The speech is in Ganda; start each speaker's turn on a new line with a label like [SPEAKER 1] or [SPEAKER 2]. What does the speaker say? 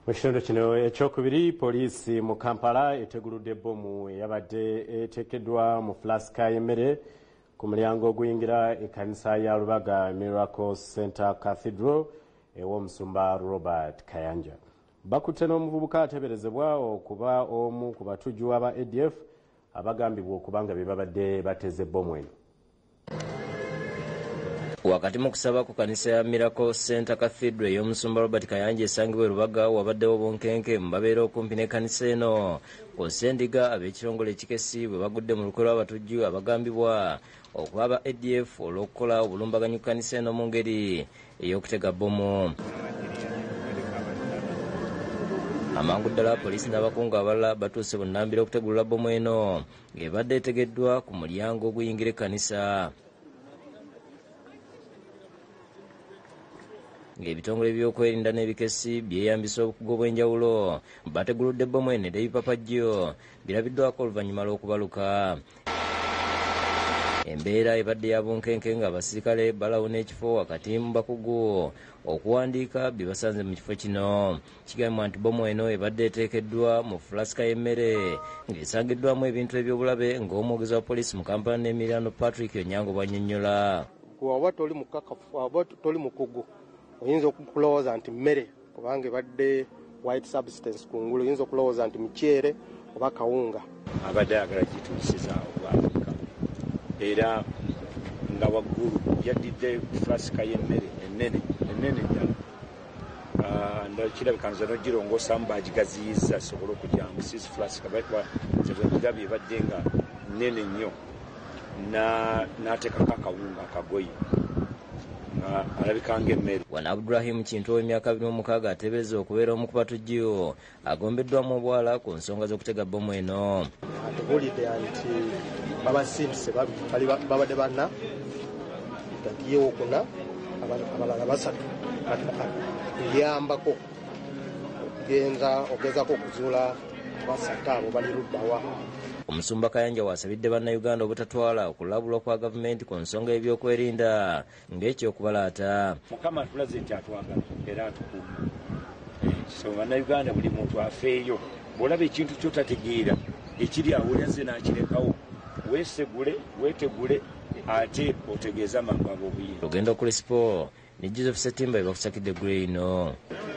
[SPEAKER 1] Mu kitundu kino ekyokubiri poliisi mu Kampala eteguludde bbomu eyabadde eteekeddwa mu flasika y'emmere ku mulyango oguyingira ekkanisa ya Lubaga Miracle Center Cathedral ew'omusumba Robert Kayanja. Bakutte n'omuvubuka ateeberezebwa okuba omu ku batujju aba ADF abagambibwa okuba nga be babadde bateze bbomu eno.
[SPEAKER 2] Wakati mu kusaba ku kanisa ya Miracle Center Cathedral ey'omusumba Robert Kayanja esangibwa Lubaga wabaddewo bonkenke mu babeera okumpi n'ekkanisa eno ku Ssendiga ab'ekitongole ekikesi bwe bagudde mu lukwe lw'abatujju abagambibwa okuba aba ADF olw'okukola obulumbaganyi ku kkanisa eno mu ngeri ey'okutega bbomu. Amangu ddala poliisi n'abakungu abalala batuuse bunnambiro okutegulula bbomu eno ng'ebadde etegeddwa ku mulyango oguyingira ekkanisa. Ng'ebitongole by'okwerinda n'ebikesi byeyambisa obukugu obw'enjawulo bateguludde bbomu eno ey'ebipapajjo birabiddwako oluvannyuma lw'okubaluka. Embeera ebadde ya bunkenke ng'abasirikale balawo n'ekifo wakati mu bakugu okuwandiika bye basanze mu kifo kino. Kigambibwa nti bbomu eno ebadde eteekeddwa mu fulasika y'emmere ng'esangiddwamu ebintu eby'obulabe ng'omwogezi wa poliisi mu Kampala n'Emiliano Patrick Onyango bw'annyonnyola.
[SPEAKER 3] Waba toli mukakafu, waba toli mukugu, oyinza okulowooza nti mmere kubanga ebadde white substance kungulu, oyinza okulowooza nti muceere oba kawunga.
[SPEAKER 4] Abadde ayagala gituusiza Afrika era nga waggulu yaddidde fulasika y'emmere ennene ddala kirabika nze n'ogirongoosamu bagigaziyiza asobole okujyamu sisi fulasika bagirabye ebadde nga nnene nnyo n'ateekako akawunga akagoye alabika ng'emmere.
[SPEAKER 2] Wano Abdurahim Kintu ow'emyaka 26 ateebereza okubeera omu ku batujju agombeddwamu obwala ku nsonga z'okutega bbomu eno.
[SPEAKER 3] Atubulidde nti babasindise babadde banna tagiyewo kuna abalala basatu kuyambako ogezako okuzuula basatu abo bali luddawa.
[SPEAKER 2] Omusumba Kayanja wasabidde bannayuganda obutatwala okulabulwa kwa gavumenti ku nsonga y'ebyokwerinda ng'ekyokubalaata.
[SPEAKER 4] Mukama tulaze nti atwagala era atukuuma. So bannayuganda buli muntu afeeyo. Bw'olaba ekintu ky'otategeera ekiri awo yazze n'akirekawo weetegule ate otegeeza mangu ab'obuyinza.
[SPEAKER 2] Lugendo ku Crispo ne Joseph Setimba ebakusakidde Grey ino.